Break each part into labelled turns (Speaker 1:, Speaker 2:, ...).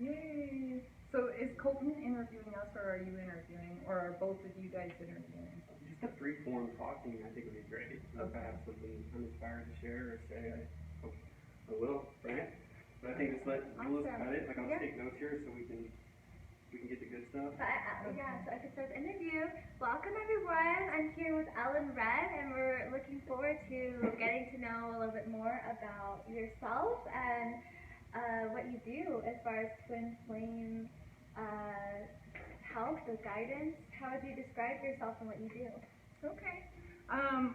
Speaker 1: Yay! So is Colton interviewing us, or are you interviewing, or are both of you guys interviewing?
Speaker 2: Just a free form talking, I think would be great. If I
Speaker 1: Okay.
Speaker 2: have something I'm inspired to share or say, hope I will, right? But I think just we'll just cut it. Like I'll take notes here so we can get the good stuff.
Speaker 3: So I can start the interview. Welcome everyone. I'm here with Ellen Red, and we're looking forward to getting to know a little bit more about yourself and what you do as far as twin flame help or guidance. How would you describe yourself and what you do?
Speaker 1: Okay.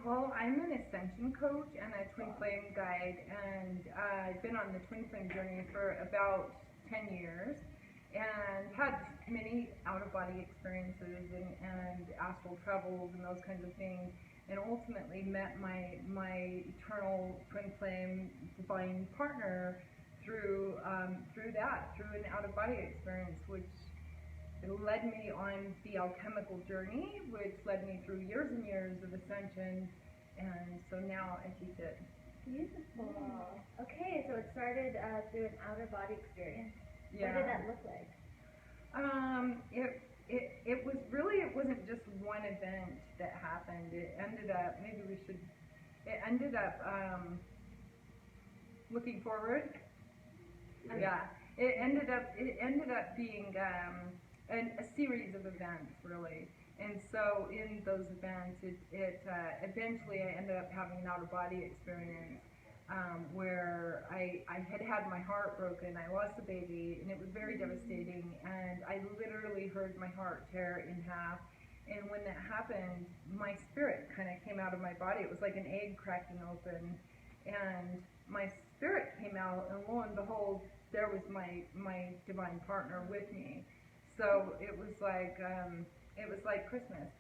Speaker 1: Well, I'm an ascension coach and a twin flame guide, and I've been on the twin flame journey for about 10 years and had many out-of-body experiences and astral travels and those kinds of things, and ultimately met my eternal twin flame divine partner through an out-of-body experience, which it led me on the alchemical journey, which led me through years and years of ascension, and so now I teach it.
Speaker 3: Beautiful. Okay, so it started through an outer body experience.
Speaker 1: Yeah.
Speaker 3: What did that look like?
Speaker 1: It was really, it wasn't just one event that happened. It ended up, looking forward. Yeah. It ended up being a series of events, really. And so in those events, eventually I ended up having an out-of-body experience where I had my heart broken. I lost a baby, and it was very devastating. And I literally heard my heart tear in half. And when that happened, my spirit kind of came out of my body. It was like an egg cracking open. And my spirit came out, and lo and behold, there was my divine partner with me. So it was like Christmas.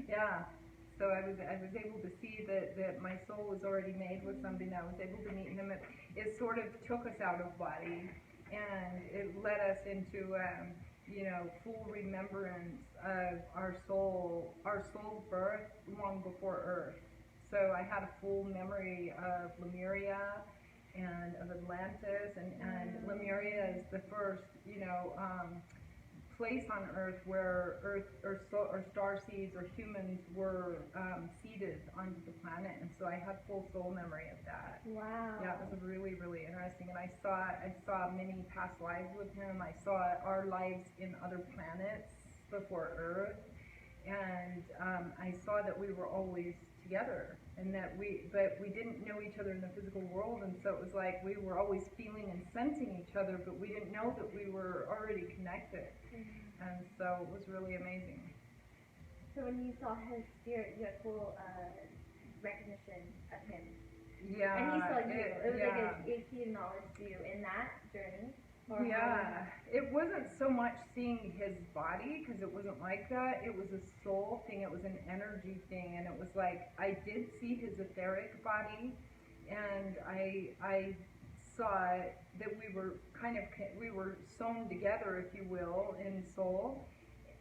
Speaker 1: Yeah. So I was able to see that my soul was already made with something. I was able to meet him. It sort of took us out of body, and it led us into full remembrance of our soul's birth long before Earth. So I had a full memory of Lemuria and of Atlantis, and Lemuria is the first, place on Earth where star seeds or humans were seeded onto the planet, and so I had full soul memory of that.
Speaker 3: Wow.
Speaker 1: Yeah, it was really, really interesting, and I saw many past lives with him. I saw our lives in other planets before Earth, and I saw that we were always together, and that we didn't know each other in the physical world, and so it was like we were always feeling and sensing each other, but we didn't know that we were already connected. And so it was really amazing.
Speaker 3: So when you saw his spirit, you had full recognition of him.
Speaker 1: Yeah.
Speaker 3: And he saw you. It was
Speaker 1: yeah.
Speaker 3: like he acknowledged you in that journey.
Speaker 1: Yeah. It wasn't so much seeing his body, because it wasn't like that. It was a soul thing. It was an energy thing. And it was like, I did see his etheric body, and I saw that we were sewn together, if you will, in soul.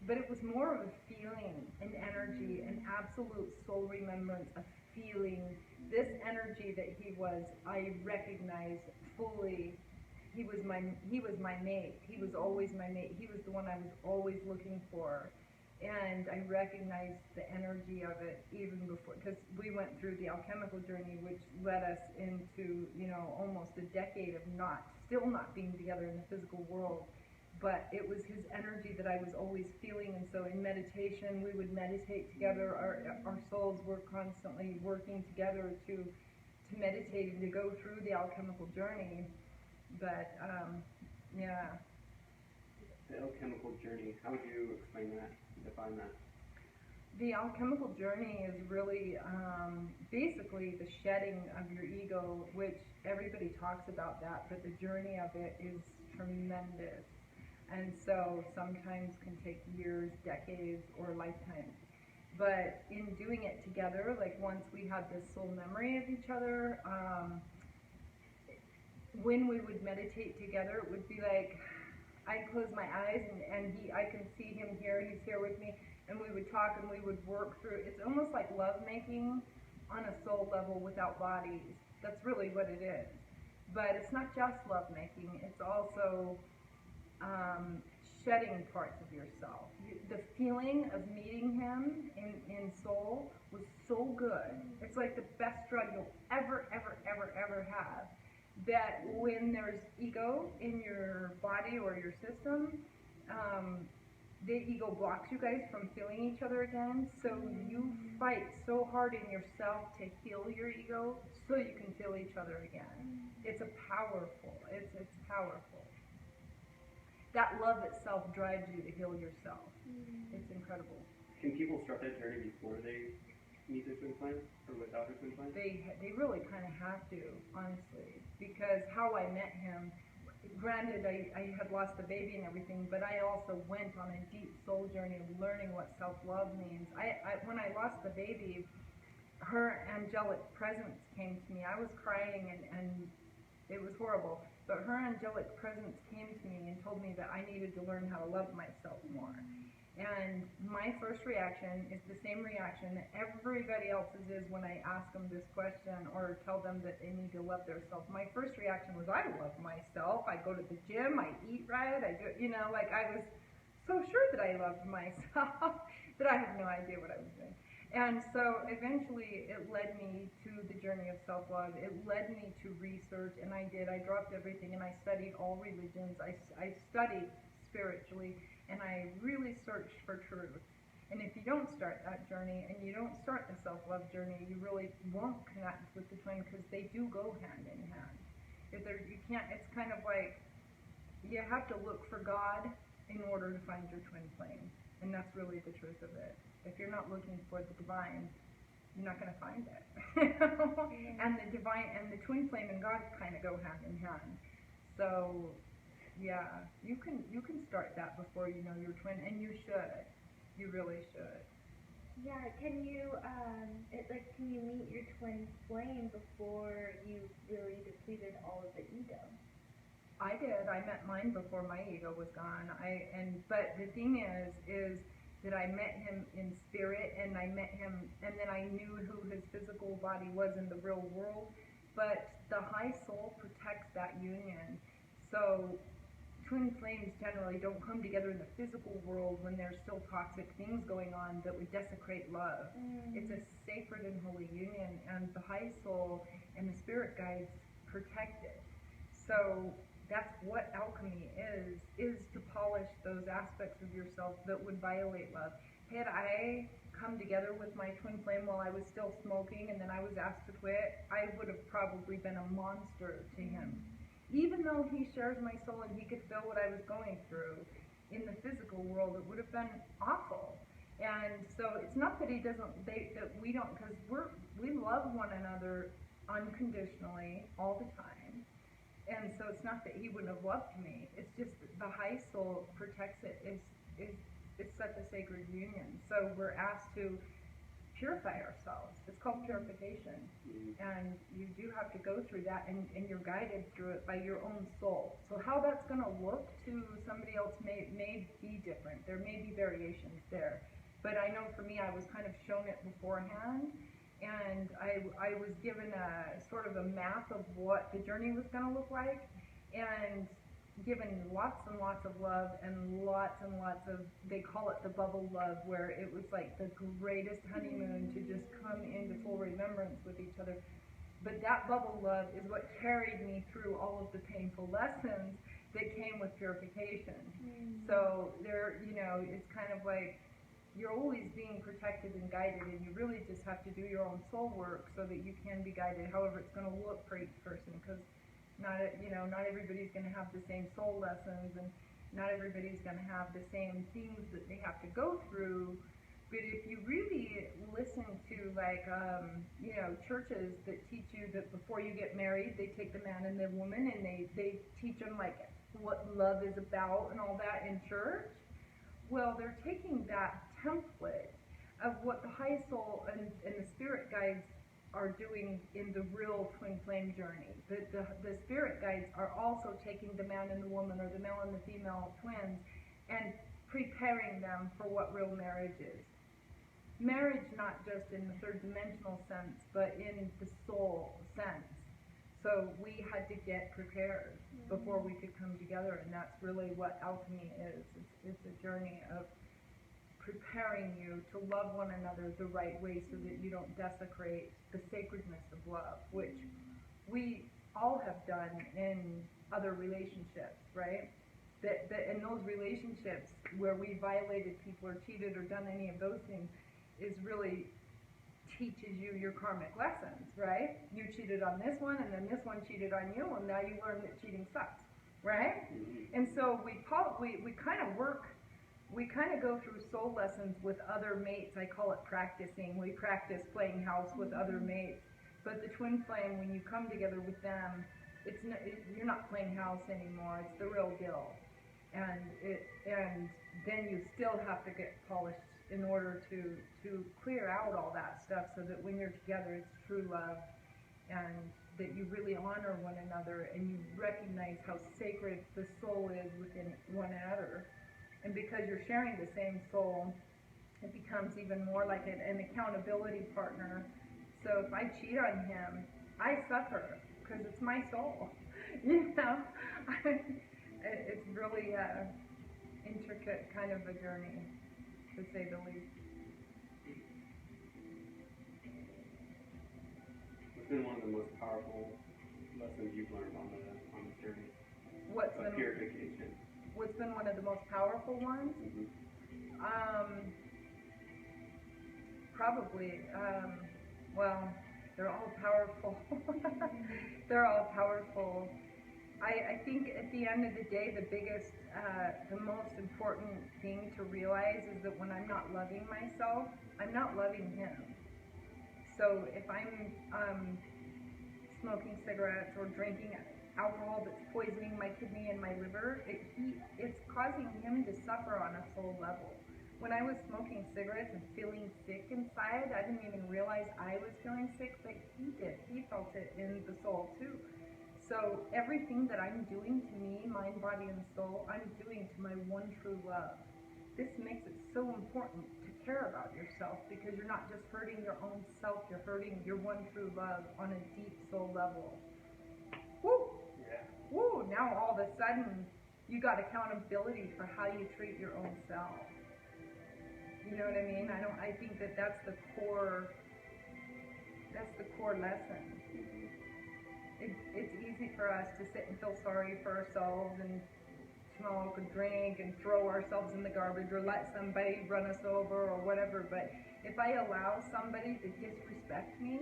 Speaker 1: But it was more of a feeling, an energy, an absolute soul remembrance, a feeling. This energy that he was, I recognized fully. He was my mate. He was always my mate. He was the one I was always looking for. And I recognized the energy of it even before, because we went through the alchemical journey, which led us into, almost a decade of still not being together in the physical world. But it was his energy that I was always feeling, and so in meditation, we would meditate together. Our souls were constantly working together to meditate and to go through the alchemical journey. But, yeah.
Speaker 2: The alchemical journey, how would you explain that, define that?
Speaker 1: The alchemical journey is really basically the shedding of your ego, which everybody talks about that, but the journey of it is tremendous. And so sometimes can take years, decades, or lifetimes. But in doing it together, like once we had this soul memory of each other, when we would meditate together, it would be like I'd close my eyes and I can see him here, he's here with me, and we would talk and we would work through. It's almost like lovemaking on a soul level without bodies. That's really what it is. But it's not just lovemaking, it's also shedding parts of yourself. The feeling of meeting him in soul was so good. It's like the best drug you'll ever, ever, ever, ever have. That when there's ego in your body or your system, the ego blocks you guys from feeling each other again. So you fight so hard in yourself to heal your ego so you can feel each other again. It's it's powerful. That love itself drives you to heal yourself. It's incredible.
Speaker 2: Can people start that journey before they meet their twin flame, or without their twin flame?
Speaker 1: They really kind of have to, honestly, because how I met him, granted I had lost the baby and everything, but I also went on a deep soul journey of learning what self-love means. When I lost the baby, her angelic presence came to me. I was crying and it was horrible, but her angelic presence came to me and told me that I needed to learn how to love myself more. And my first reaction is the same reaction that everybody else's is when I ask them this question or tell them that they need to love themselves. My first reaction was, I love myself. I go to the gym, I eat right, I do, like I was so sure that I loved myself that I had no idea what I was doing. And so eventually it led me to the journey of self-love. It led me to research, and I did. I dropped everything and I studied all religions. I studied spiritually, and I really searched for truth. And if you don't start that journey and you don't start the self-love journey, you really won't connect with the twin, because they do go hand in hand. You can't. It's kind of like you have to look for God in order to find your twin flame, and that's really the truth of it. If you're not looking for the divine, you're not going to find it. And the divine and the twin flame and God kind of go hand in hand. So yeah, you can start that before you know your twin, and you should. You really should.
Speaker 3: Yeah, can you meet your twin flame before you really depleted all of the ego?
Speaker 1: I did. I met mine before my ego was gone. But the thing is that I met him in spirit, and I met him, and then I knew who his physical body was in the real world. But the high soul protects that union. So twin flames generally don't come together in the physical world when there's still toxic things going on that would desecrate love. It's a sacred and holy union, and the high soul and the spirit guides protect it. So that's what alchemy is to polish those aspects of yourself that would violate love. Had I come together with my twin flame while I was still smoking and then I was asked to quit, I would have probably been a monster to him. Even though he shares my soul and he could feel what I was going through in the physical world, it would have been awful. And so it's not that he doesn't, that we don't, because we love one another unconditionally all the time. And so it's not that he wouldn't have loved me. It's just that the high soul protects it. It's such a sacred union. So we're asked to purify ourselves. It's called purification. And you do have to go through that, and you're guided through it by your own soul. So how that's going to look to somebody else may be different. There may be variations there. But I know for me, I was kind of shown it beforehand. And I was given a sort of a map of what the journey was going to look like, and given lots and lots of love and lots of, they call it the bubble love, where it was like the greatest honeymoon to just come into full remembrance with each other. But that bubble love is what carried me through all of the painful lessons that came with purification. So there, it's kind of like, you're always being protected and guided, and you really just have to do your own soul work so that you can be guided. However, it's going to look for each person, because not everybody's going to have the same soul lessons, and not everybody's going to have the same things that they have to go through. But if you really listen to churches that teach you that before you get married, they take the man and the woman and they teach them like what love is about and all that in church. Well, they're taking that template of what the high soul and the spirit guides are doing in the real twin flame journey. The spirit guides are also taking the man and the woman, or the male and the female twins, and preparing them for what real marriage is. Marriage not just in the third dimensional sense, but in the soul sense. So we had to get prepared before we could come together, and that's really what alchemy is. It's a journey of preparing you to love one another the right way so that you don't desecrate the sacredness of love, which we all have done in other relationships, right? That in those relationships where we violated people or cheated or done any of those things is really teaches you your karmic lessons, right? You cheated on this one, and then this one cheated on you, and now you learn that cheating sucks, right? And so we kind of work, we kind of go through soul lessons with other mates. I call it practicing. We practice playing house with other mates. But the twin flame, when you come together with them, you're not playing house anymore. It's the real deal. And then you still have to get polished in order to clear out all that stuff so that when you're together it's true love, and that you really honor one another and you recognize how sacred the soul is within one another. And because you're sharing the same soul, it becomes even more like an accountability partner. So if I cheat on him, I suffer because it's my soul. You know, it's really intricate kind of a journey, to say the least.
Speaker 2: What's been one of the most powerful lessons you've learned on the journey of purification?
Speaker 1: What's been one of the most powerful ones? Probably, well, they're all powerful. They're all powerful. I think at the end of the day, the biggest, the most important thing to realize is that when I'm not loving myself, I'm not loving him. So if I'm smoking cigarettes or drinking alcohol that's poisoning my kidney and my liver, it's causing him to suffer on a soul level. When I was smoking cigarettes and feeling sick inside, I didn't even realize I was feeling sick, but he did. He felt it in the soul too. So everything that I'm doing to me, mind, body, and soul, I'm doing to my one true love. This makes it so important to care about yourself, because you're not just hurting your own self, you're hurting your one true love on a deep soul level. Woo!
Speaker 2: Yeah.
Speaker 1: Woo! Now all of a sudden, you got accountability for how you treat your own self. You know what I mean? I think that's the core lesson. It's easy for us to sit and feel sorry for ourselves and smoke and drink and throw ourselves in the garbage or let somebody run us over or whatever. But if I allow somebody to disrespect me,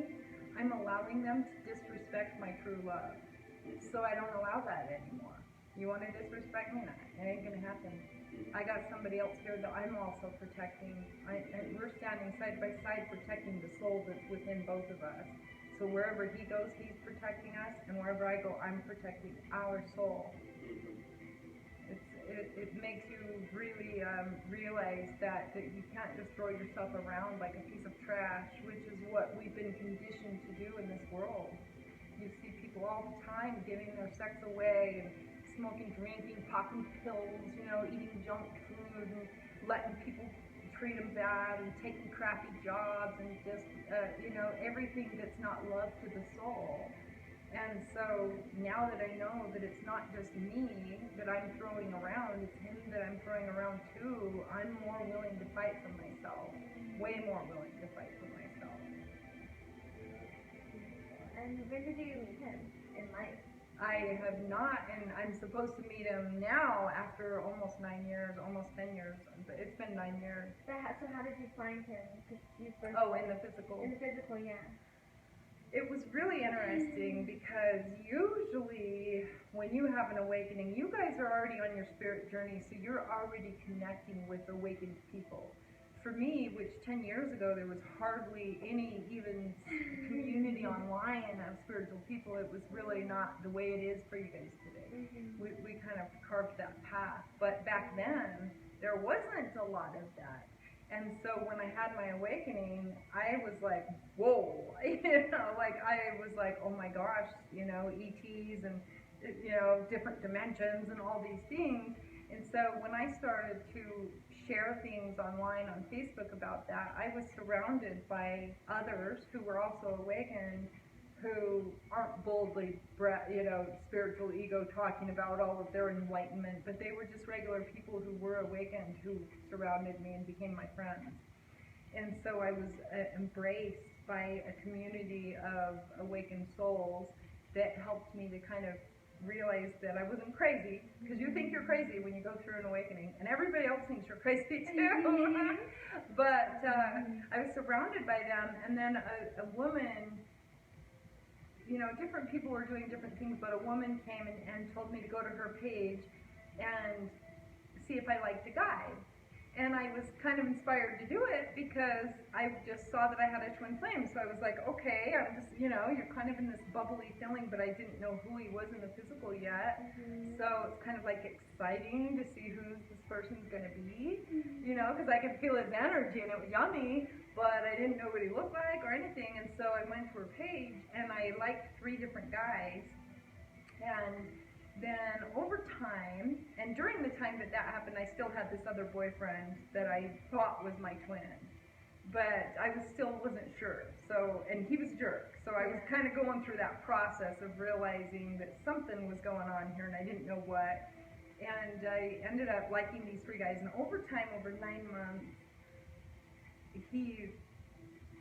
Speaker 1: I'm allowing them to disrespect my true love. So I don't allow that anymore. You want to disrespect me? Nah, it ain't going to happen. I got somebody else here that I'm also protecting. And we're standing side by side protecting the soul that's within both of us. So wherever he goes, he's protecting us, and wherever I go, I'm protecting our soul. It makes you really realize that you can't just throw yourself around like a piece of trash, which is what we've been conditioned to do in this world. You see people all the time giving their sex away and smoking, drinking, popping pills, eating junk food and letting people treat them bad and taking crappy jobs and just, everything that's not love to the soul. And so now that I know that it's not just me that I'm throwing around, it's him that I'm throwing around too, I'm more willing to fight for myself. Way more willing to fight for myself.
Speaker 3: And when did you meet him in life?
Speaker 1: I have not, and I'm supposed to meet him now after almost 9 years, almost 10 years. But it's been 9 years.
Speaker 3: So how did you find him?
Speaker 1: In the physical.
Speaker 3: In the physical, yeah.
Speaker 1: It was really interesting because usually when you have an awakening, you guys are already on your spirit journey, so you're already connecting with awakened people. For me, which 10 years ago there was hardly any even community online of spiritual people, it was really not the way it is for you guys today. We kind of carved that path. But back then, there wasn't a lot of that. And so when I had my awakening, I was like, whoa, I was like, oh my gosh, ETs and, different dimensions and all these things. And so when I started to share things online on Facebook about that, I was surrounded by others who were also awakened who aren't boldly, spiritual ego talking about all of their enlightenment, but they were just regular people who were awakened, who surrounded me and became my friends. And so I was embraced by a community of awakened souls that helped me to kind of realize that I wasn't crazy, because you think you're crazy when you go through an awakening, and everybody else thinks you're crazy too. But I was surrounded by them, and then a woman, different people were doing different things, but a woman came and told me to go to her page and see if I liked a guy. And I was kind of inspired to do it because I just saw that I had a twin flame. So I was like, okay, I'm just, you're kind of in this bubbly feeling, but I didn't know who he was in the physical yet. So it's kind of like exciting to see who this person's going to be, because I could feel his energy and it was yummy, but I didn't know what he looked like or anything. And so I went to her page and I liked 3 different guys. And then over time, and during the time that happened, I still had this other boyfriend that I thought was my twin, but I wasn't sure. So, and he was a jerk. So I was kind of going through that process of realizing that something was going on here, and I didn't know what. And I ended up liking these 3 guys, and over time, over 9 months,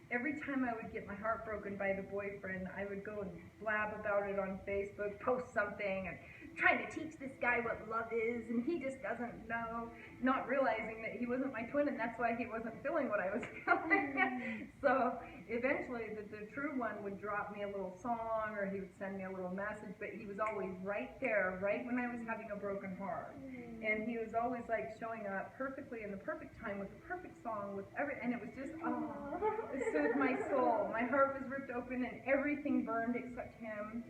Speaker 1: every time I would get my heart broken by the boyfriend, I would go and blab about it on Facebook, post something, and trying to teach this guy what love is, and he just doesn't know, not realizing that he wasn't my twin, and that's why he wasn't feeling what I was feeling. So eventually the true one would drop me a little song, or he would send me a little message, but he was always right there, right when I was having a broken heart. And he was always like showing up perfectly in the perfect time with the perfect song, and it was just, it soothed my soul. My heart was ripped open and everything burned except him.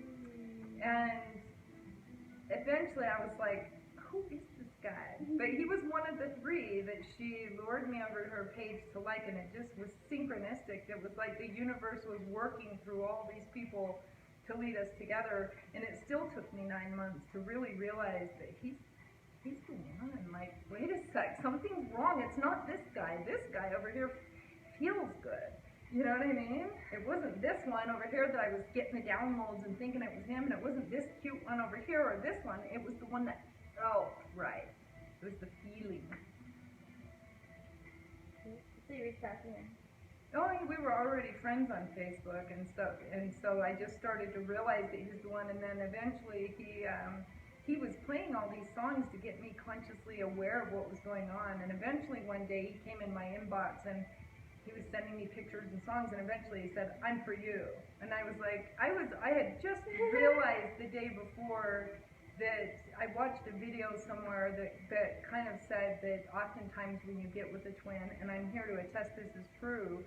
Speaker 1: And eventually I was like, who is this guy? But he was one of the 3 that she lured me over to her page to like, and it just was synchronistic. It was like the universe was working through all these people to lead us together, and it still took me 9 months to really realize that he's the one. Like, wait a sec, something's wrong. It's not this guy. This guy over here feels good. You know what I mean? It wasn't this one over here that I was getting the downloads and thinking it was him, and it wasn't this cute one over here or this one. It was the one that felt right. It was the feeling.
Speaker 3: So you reached out to him?
Speaker 1: Oh, we were already friends on Facebook and stuff, and so I just started to realize that he was the one, and then eventually he was playing all these songs to get me consciously aware of what was going on, and eventually one day he came in my inbox and he was sending me pictures and songs, and eventually he said, "I'm for you." And I was like, I had just realized the day before that I watched a video somewhere that kind of said that oftentimes when you get with a twin, and I'm here to attest this is true,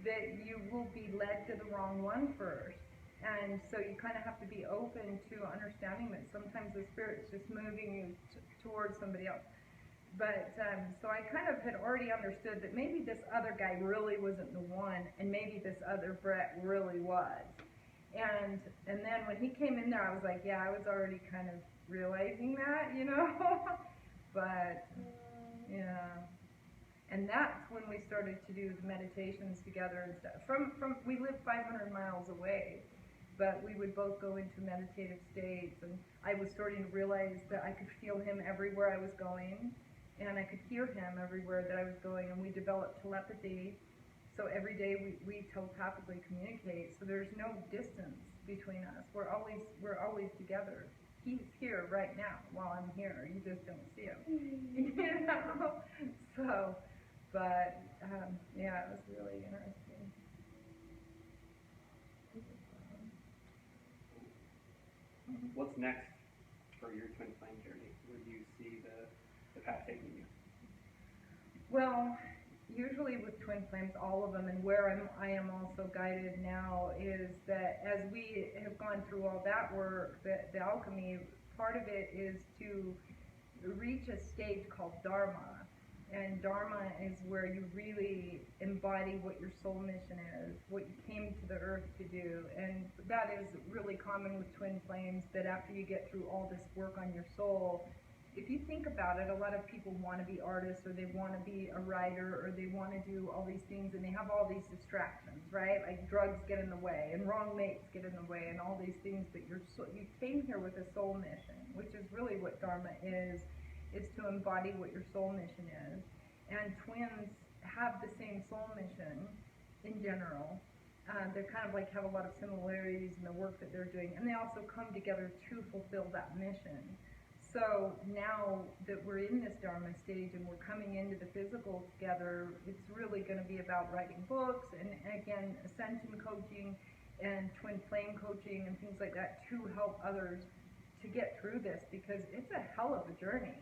Speaker 1: that you will be led to the wrong one first. And so you kind of have to be open to understanding that sometimes the spirit's just moving you towards somebody else. But, so I kind of had already understood that maybe this other guy really wasn't the one, and maybe this other Brett really was. And then when he came in there, I was like, yeah, I was already kind of realizing that, But, yeah. And that's when we started to do the meditations together and stuff. We lived 500 miles away, but we would both go into meditative states, and I was starting to realize that I could feel him everywhere I was going. And I could hear him everywhere that I was going, and we developed telepathy. So every day we telepathically communicate. So there's no distance between us. We're always together. He's here right now while I'm here. You just don't see him. So, but yeah, it was really interesting.
Speaker 2: What's next for your twin flame journey? Where do you see the path taking you?
Speaker 1: Well, usually with twin flames, all of them, and where I am also guided now, is that as we have gone through all that work, the alchemy, part of it is to reach a stage called Dharma. And Dharma is where you really embody what your soul mission is, what you came to the earth to do. And that is really common with twin flames, that after you get through all this work on your soul, if you think about it, a lot of people want to be artists, or they want to be a writer, or they want to do all these things, and they have all these distractions, right? Like drugs get in the way, and wrong mates get in the way, and all these things. But you came here with a soul mission, which is really what Dharma is to embody what your soul mission is. And twins have the same soul mission in general. They're kind of like have a lot of similarities in the work that they're doing, and they also come together to fulfill that mission. So now that we're in this Dharma stage and we're coming into the physical together, it's really going to be about writing books and again, ascension coaching and twin flame coaching and things like that to help others to get through this, because it's a hell of a journey.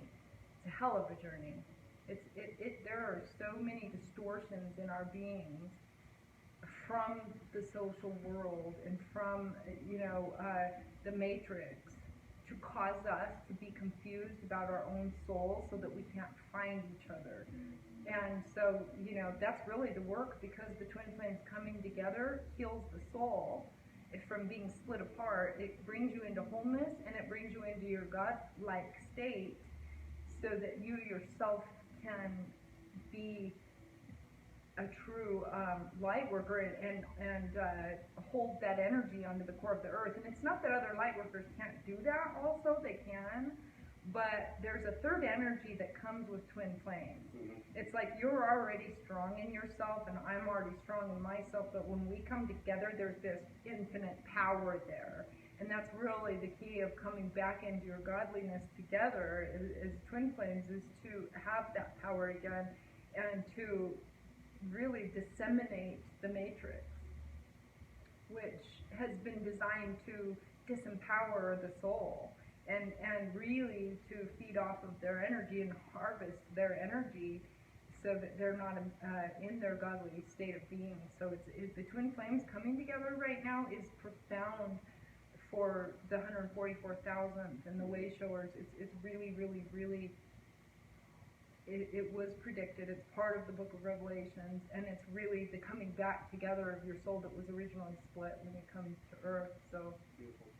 Speaker 1: It's a hell of a journey. There are so many distortions in our beings from the social world and from, the matrix, to cause us to be confused about our own soul so that we can't find each other. And so, that's really the work, because the twin flames coming together heals the soul. From being split apart, it brings you into wholeness, and it brings you into your God-like state, so that you yourself can be a true light worker and hold that energy onto the core of the earth. And it's not that other light workers can't do that also, they can, but there's a third energy that comes with twin flames. It's like you're already strong in yourself and I'm already strong in myself, but when we come together, there's this infinite power there. And that's really the key of coming back into your godliness together as twin flames, is to have that power again and to really disseminate the matrix, which has been designed to disempower the soul and really to feed off of their energy and harvest their energy so that they're not in their godly state of being. So it's the twin flames coming together right now is profound for the 144,000th and the way showers. It's really, really, really, it was predicted. It's part of the book of Revelations, and it's really the coming back together of your soul that was originally split when you come to earth. So,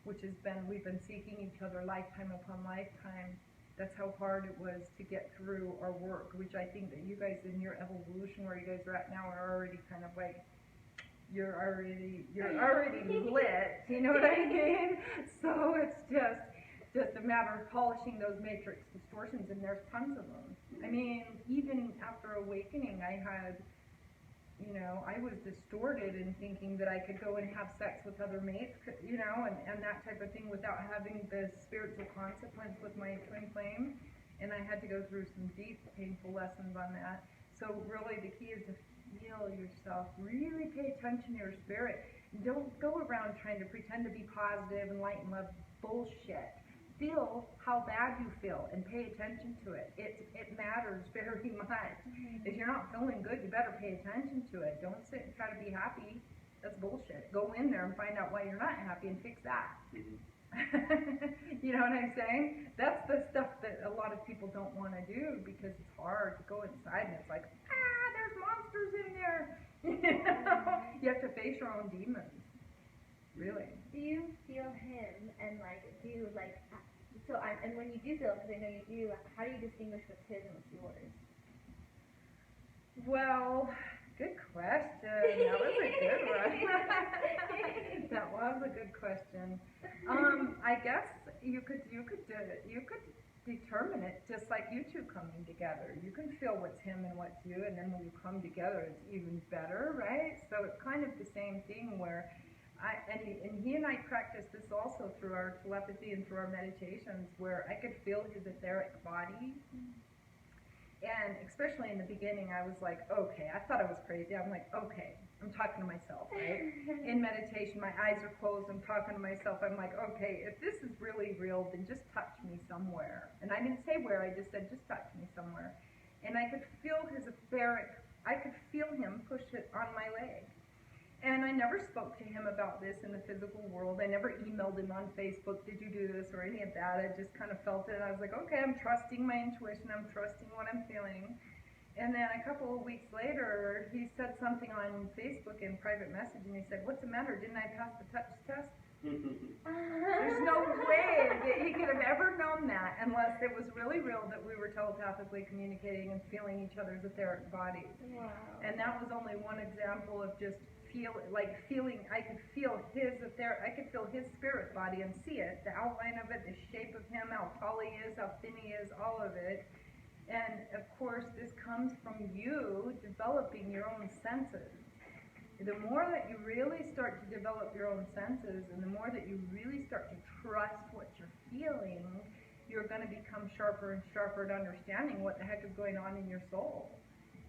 Speaker 1: which has been, we've been seeking each other lifetime upon lifetime. That's how hard it was to get through our work, which I think that you guys in your evolution where you guys are at now are already kind of like, you're already lit, you know what I mean? So it's just a matter of polishing those matrix distortions, and there's tons of them. I mean, even after awakening, I had, I was distorted in thinking that I could go and have sex with other mates, and that type of thing without having the spiritual consequence with my twin flame. And I had to go through some deep, painful lessons on that. So really the key is to feel yourself, really pay attention to your spirit. Don't go around trying to pretend to be positive and light and love. Bullshit. Feel how bad you feel and pay attention to it. It matters very much. If you're not feeling good, you better pay attention to it. Don't sit and try to be happy. That's bullshit. Go in there and find out why you're not happy and fix that. You know what I'm saying? That's the stuff that a lot of people don't want to do, because it's hard to go inside and it's like, there's monsters in there. You have to face your own demons. Really.
Speaker 3: Do you feel him, and and when you do feel, because I know you do, how do you distinguish what's his and what's yours?
Speaker 1: Well, good question. That was a good one. That was a good question. I guess you could determine it just like you two coming together. You can feel what's him and what's you, and then when you come together, it's even better, right? So it's kind of the same thing where he and I practiced this also through our telepathy and through our meditations, where I could feel his etheric body. And especially in the beginning, I was like, okay, I thought I was crazy. I'm like, okay, I'm talking to myself, right? In meditation, my eyes are closed, I'm talking to myself. I'm like, okay, if this is really real, then just touch me somewhere. And I didn't say where, I just said, just touch me somewhere. And I could feel his etheric, I could feel him push it on my leg. And I never spoke to him about this in the physical world. I never emailed him on Facebook, did you do this, or any of that. I just kind of felt it, and I was like, okay, I'm trusting my intuition, I'm trusting what I'm feeling. And then a couple of weeks later, he said something on Facebook in private message, and he said, what's the matter, didn't I pass the touch test? There's no way that he could have ever known that unless it was really real that we were telepathically communicating and feeling each other's etheric bodies.
Speaker 3: Wow.
Speaker 1: And that was only one example of just feeling, I could feel his spirit body and see it, the outline of it, the shape of him, how tall he is, how thin he is, all of it. And of course, this comes from you developing your own senses. The more that you really start to develop your own senses, and the more that you really start to trust what you're feeling, you're going to become sharper and sharper at understanding what the heck is going on in your soul.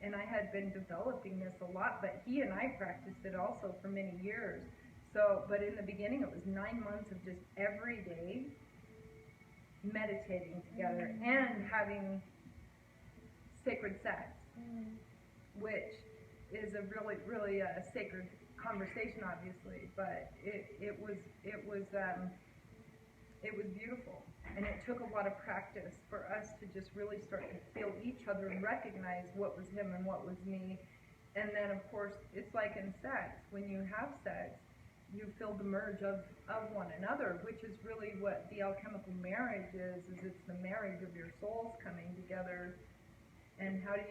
Speaker 1: And I had been developing this a lot, but he and I practiced it also for many years. So, but in the beginning, it was 9 months of just every day meditating together and having sacred sex, which is a really, really sacred conversation, obviously. But it was beautiful, and it took a lot of practice for us to just really start to feel each other and recognize what was him and what was me. And then, of course, it's like in sex. When you have sex, you feel the merge of one another, which is really what the alchemical marriage is it's the marriage of your souls coming together. And how do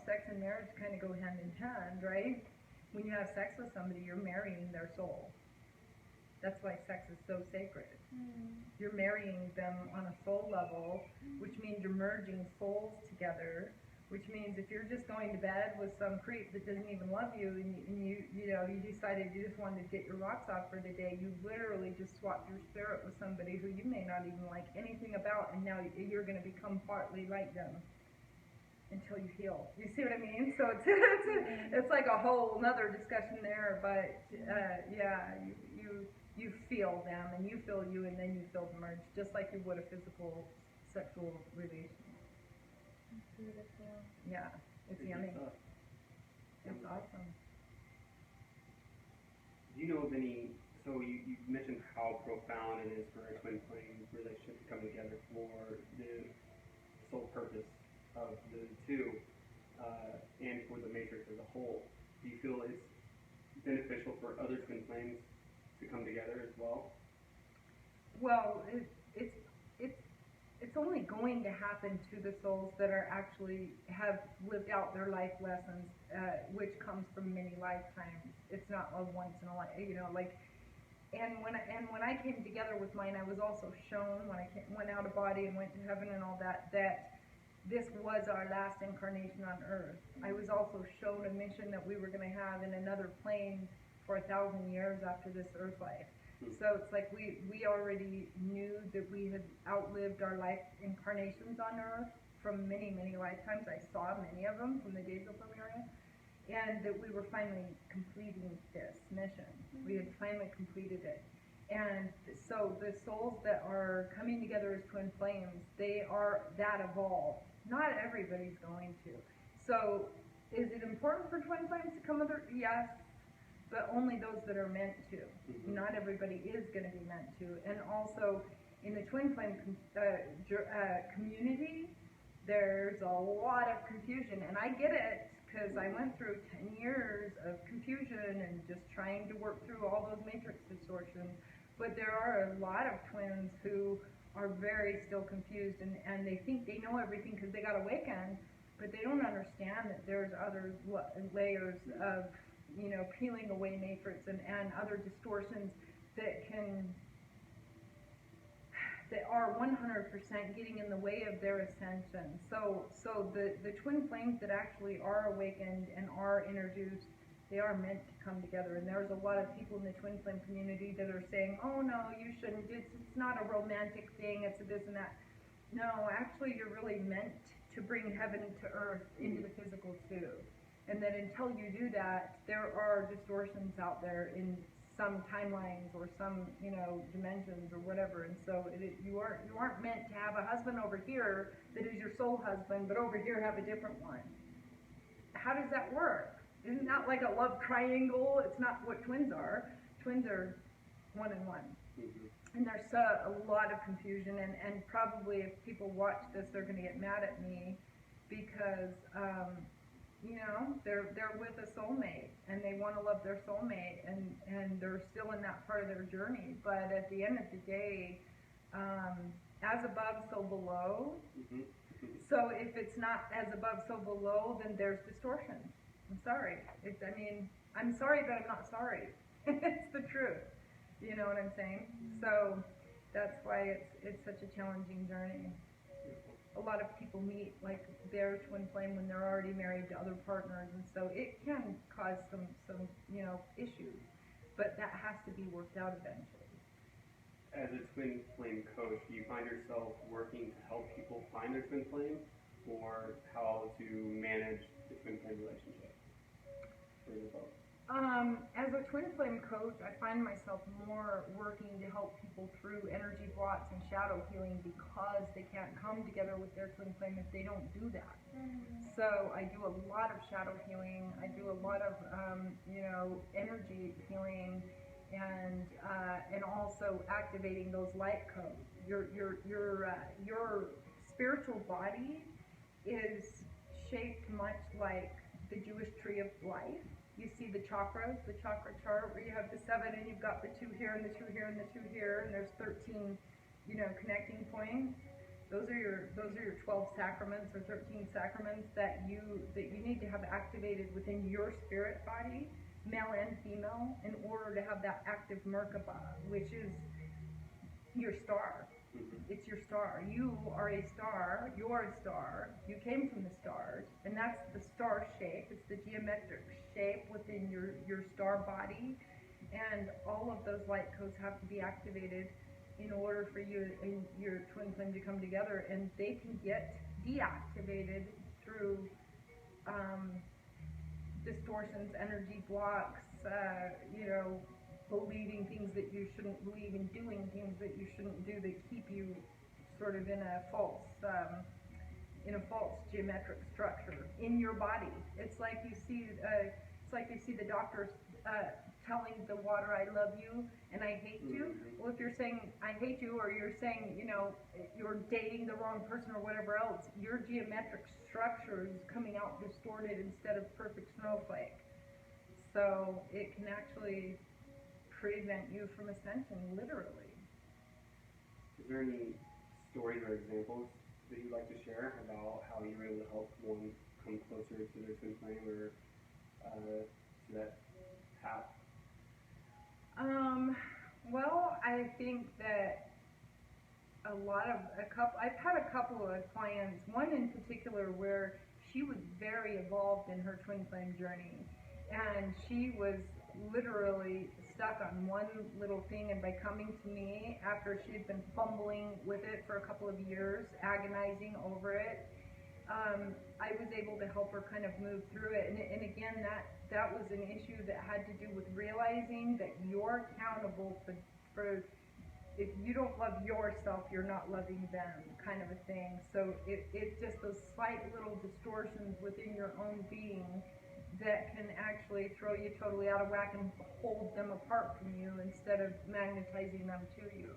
Speaker 1: sex and marriage kind of go hand in hand, right? When you have sex with somebody, you're marrying their soul. That's why sex is so sacred. You're marrying them on a soul level, which means you're merging souls together, which means if you're just going to bed with some creep that doesn't even love you, and you decided you just wanted to get your rocks off for the day, you literally just swapped your spirit with somebody who you may not even like anything about, and now you're going to become partly like them until you heal. You see what I mean? So it's like a whole another discussion there, but you feel them, and you feel you, and then you feel the merge, just like you would a physical sexual relation.
Speaker 3: That's beautiful.
Speaker 1: Yeah, it's yummy. It's awesome.
Speaker 2: Do you know of any, so you mentioned how profound it is for a twin flame relationship to come together for the sole purpose of the two, and for the matrix as a whole. Do you feel it's beneficial for other twin flames to come together as well?
Speaker 1: Well, it's only going to happen to the souls that are actually have lived out their life lessons, which comes from many lifetimes. It's not a once in a life, And when I came together with mine, I was also shown when I went out of body and went to heaven and all that this was our last incarnation on Earth. I was also shown a mission that we were going to have in another plane for 1,000 years after this Earth life. So it's like we already knew that we had outlived our life incarnations on Earth from many, many lifetimes. I saw many of them from the days of Lemuria, and that we were finally completing this mission. We had finally completed it. And so the souls that are coming together as twin flames, they are that evolved. Not everybody's going to. So is it important for twin flames to come together? Yes. But only those that are meant to. Not everybody is going to be meant to. And also, in the twin flame community, there's a lot of confusion. And I get it, because I went through 10 years of confusion and just trying to work through all those matrix distortions. But there are a lot of twins who are very still confused, and they think they know everything because they got awakened, but they don't understand that there's other layers of peeling away matrix and other distortions that are 100% getting in the way of their ascension. So the twin flames that actually are awakened and are introduced, they are meant to come together. And there's a lot of people in the twin flame community that are saying, oh no, you shouldn't, it's not a romantic thing, it's a this and that. No, actually you're really meant to bring heaven to earth into the physical too. And that until you do that, there are distortions out there in some timelines or some, dimensions or whatever. And so you aren't meant to have a husband over here that is your soul husband, but over here have a different one. How does that work? Isn't that like a love triangle? It's not what twins are. Twins are one and one. And there's a lot of confusion, and probably if people watch this, they're going to get mad at me because they're with a soulmate and they want to love their soulmate, and they're still in that part of their journey. But at the end of the day, as above, so below.
Speaker 2: Mm-hmm.
Speaker 1: So if it's not as above, so below, then there's distortion. I'm sorry. I'm sorry, but I'm not sorry. It's the truth. You know what I'm saying? So that's why it's such a challenging journey. A lot of people meet like their twin flame when they're already married to other partners, and so it can cause some issues. But that has to be worked out eventually.
Speaker 2: As a twin flame coach, do you find yourself working to help people find their twin flame, or how to manage the twin flame relationship? Or is it both?
Speaker 1: As a twin flame coach, I find myself more working to help people through energy blocks and shadow healing because they can't come together with their twin flame if they don't do that. So I do a lot of shadow healing. I do a lot of energy healing, and also activating those light codes. Your spiritual body is shaped much like the Jewish tree of life. You see the chakras, the chakra chart, where you have the 7 and you've got the 2 here and the 2 here and the 2 here, and there's 13, connecting points. Those are your 12 sacraments or 13 sacraments that you need to have activated within your spirit body, male and female, in order to have that active Merkaba, which is your star. It's your star. You are a star. You're a star. You came from the stars, and that's the star shape. It's the geometric shape within your star body, and all of those light codes have to be activated in order for you and your twin flame to come together, and they can get deactivated through distortions, energy blocks, believing things that you shouldn't believe and doing things that you shouldn't do that keep you sort of in a false geometric structure in your body. It's like you see the doctors telling the water, "I love you and I hate you." Well, if you're saying "I hate you," or you're saying you're dating the wrong person or whatever else, your geometric structure is coming out distorted instead of perfect snowflake. So it can actually prevent you from ascension, literally.
Speaker 2: Is there any stories or examples that you'd like to share about how you were able to help one come closer to their twin flame, or to that path?
Speaker 1: Well, I think that I've had a couple of clients, one in particular where she was very involved in her twin flame journey, and she was literally stuck on one little thing, and by coming to me after she had been fumbling with it for a couple of years, agonizing over it, I was able to help her kind of move through it. And again, that was an issue that had to do with realizing that you're accountable for if you don't love yourself, you're not loving them, kind of a thing. So it's just those slight little distortions within your own being that can actually throw you totally out of whack and hold them apart from you instead of magnetizing them to you.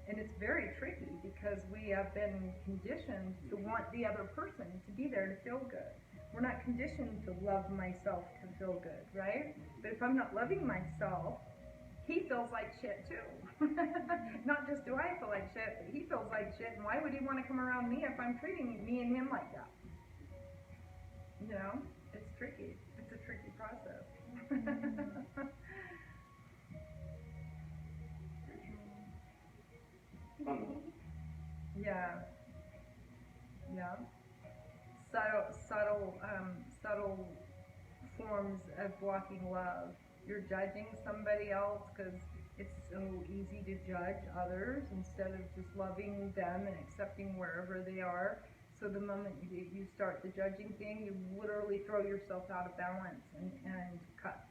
Speaker 1: And it's very tricky because we have been conditioned to want the other person to be there to feel good. We're not conditioned to love myself to feel good, right? But if I'm not loving myself, he feels like shit too. Not just do I feel like shit, but he feels like shit, and why would he want to come around me if I'm treating me and him like that? It's tricky. It's a tricky process. Yeah. Subtle forms of blocking love. You're judging somebody else because it's so easy to judge others instead of just loving them and accepting wherever they are. So the moment you start the judging thing, you literally throw yourself out of balance and cut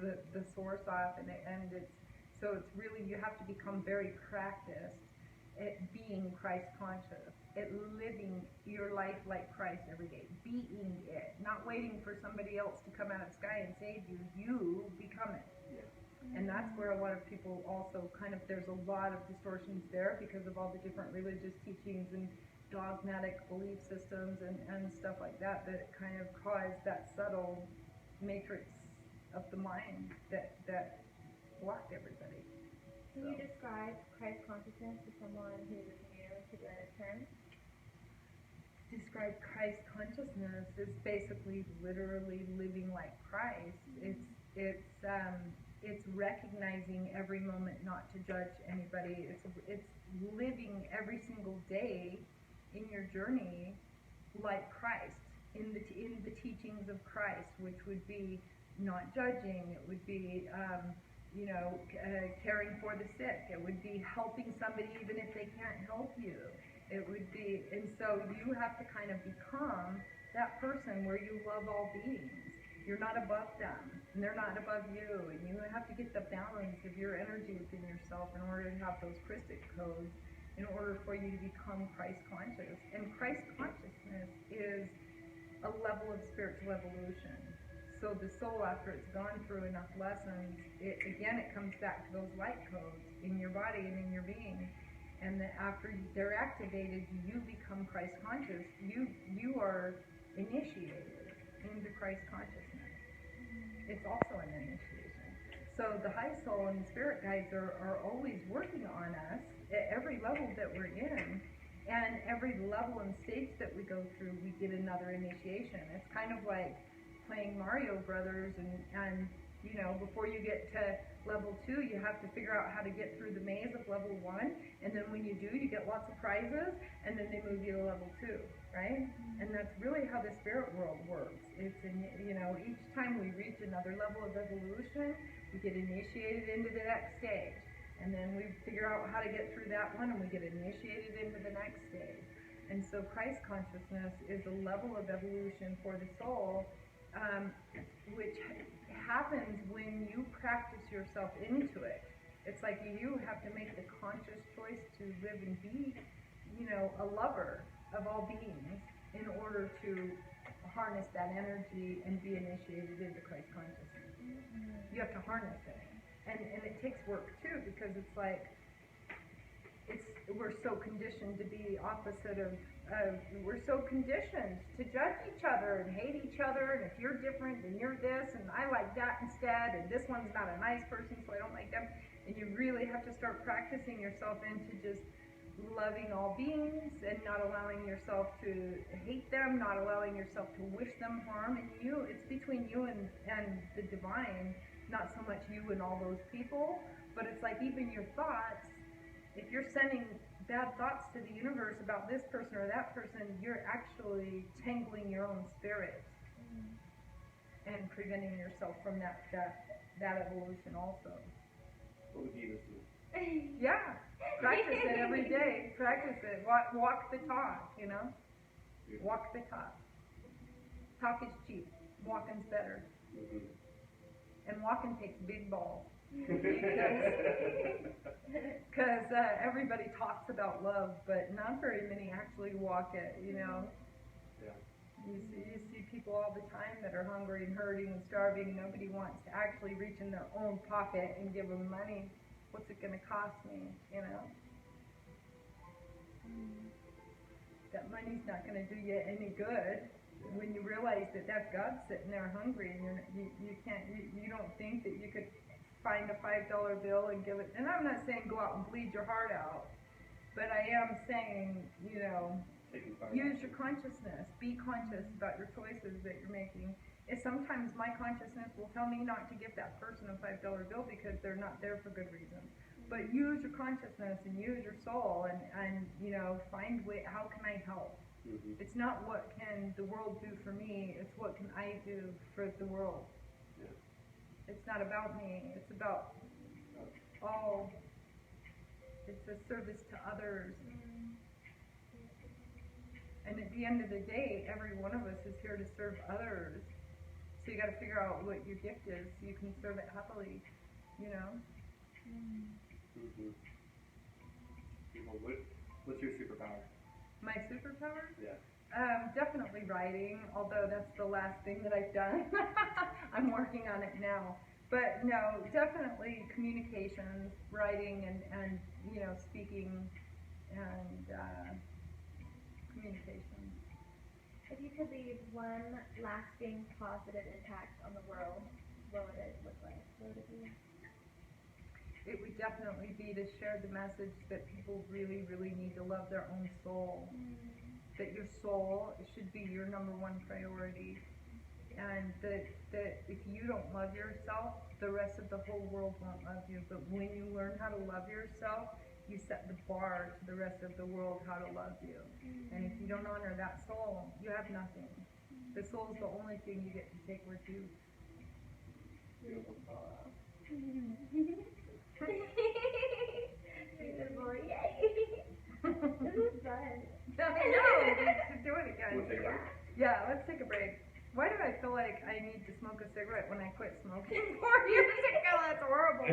Speaker 1: the source off, and it's really, you have to become very practiced at being Christ conscious, at living your life like Christ every day, being it, not waiting for somebody else to come out of the sky and save you. You become it. Yeah. And that's where a lot of people also there's a lot of distortions there because of all the different religious teachings and dogmatic belief systems and stuff like that kind of cause that subtle matrix of the mind that blocked everybody.
Speaker 3: Can you describe Christ consciousness to someone who isn't familiar terms?
Speaker 1: Describe Christ consciousness is basically literally living like Christ. It's recognizing every moment not to judge anybody. It's living every single day in your journey like Christ, in the teachings of Christ, which would be not judging. It would be caring for the sick. It would be helping somebody even if they can't help you. It would be, and so you have to kind of become that person where you love all beings. You're not above them, and they're not above you, and you have to get the balance of your energy within yourself in order to have those Christic codes, in order for you to become Christ conscious. And Christ consciousness is a level of spiritual evolution. So the soul, after it's gone through enough lessons, it comes back to those light codes in your body and in your being. And then after they're activated, you become Christ conscious. You are initiated into Christ consciousness. It's also an initiation. So the high soul and the spirit guides are always working on us at every level that we're in. And every level and stage that we go through, we get another initiation. It's kind of like playing Mario Brothers, and before you get to level 2, you have to figure out how to get through the maze of level 1, and then when you do, you get lots of prizes, and then they move you to level 2, right? And that's really how the spirit world works. It's each time we reach another level of evolution, we get initiated into the next stage, and then we figure out how to get through that one, and we get initiated into the next stage. And so Christ consciousness is a level of evolution for the soul, which happens when you practice yourself into it. It's like you have to make the conscious choice to live and be, a lover of all beings in order to harness that energy and be initiated into Christ consciousness. You have to harness it. And it takes work too, because it's like, we're so conditioned to be opposite of we're so conditioned to judge each other and hate each other, and if you're different then you're this, and I like that instead, and this one's not a nice person so I don't like them. And you really have to start practicing yourself into just loving all beings and not allowing yourself to hate them, not allowing yourself to wish them harm. And it's between you and the divine, not so much you and all those people, but it's like even your thoughts. If you're sending bad thoughts to the universe about this person or that person, you're actually tangling your own spirit and preventing yourself from that evolution also.
Speaker 2: What would you do?
Speaker 1: Yeah, practice it every day. Practice it. Walk the talk, Walk the talk. Talk is cheap. Walking's better.
Speaker 2: Mm-hmm.
Speaker 1: And walking takes big balls. Because everybody talks about love, but not very many actually walk it, Yeah. You see people all the time that are hungry and hurting and starving. Nobody wants to actually reach in their own pocket and give them money. What's it going to cost me, That money's not going to do you any good when you realize that that's God sitting there hungry, and you don't think that you could find a $5 bill and give it. And I'm not saying go out and bleed your heart out, but I am saying, use your consciousness. Be conscious about your choices that you're making. And sometimes my consciousness will tell me not to give that person a $5 bill because they're not there for good reasons. But use your consciousness and use your soul and find how can I help?
Speaker 2: Mm-hmm.
Speaker 1: It's not what can the world do for me, it's what can I do for the world.
Speaker 2: Yeah.
Speaker 1: It's not about me, it's about all. It's a service to others. And at the end of the day, every one of us is here to serve others. So you got to figure out what your gift is so you can serve it happily,
Speaker 2: Mm-hmm. What's your superpower?
Speaker 1: My superpower?
Speaker 2: Yeah.
Speaker 1: Definitely writing, although that's the last thing that I've done. I'm working on it now. But no, definitely communications, writing and speaking and communication.
Speaker 3: If you could leave one lasting positive impact on the world, what would it look like? What would it be?
Speaker 1: it would definitely be to share the message that people really, really need to love their own soul. That your soul should be your number one priority. And that if you don't love yourself, the rest of the whole world won't love you. But when you learn how to love yourself, you set the bar to the rest of the world how to love you. And if you don't honor that soul, you have nothing. The soul is the only thing you get to take with you.
Speaker 3: Beautiful. Beautiful, yay! This is fun.
Speaker 1: I know, we should do it again.
Speaker 2: We'll take a break.
Speaker 1: Yeah, let's take a break. Why do I feel like I need to smoke a cigarette when I quit smoking 4 years ago? That's horrible.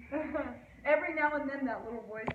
Speaker 1: Huh? Every now and then that little voice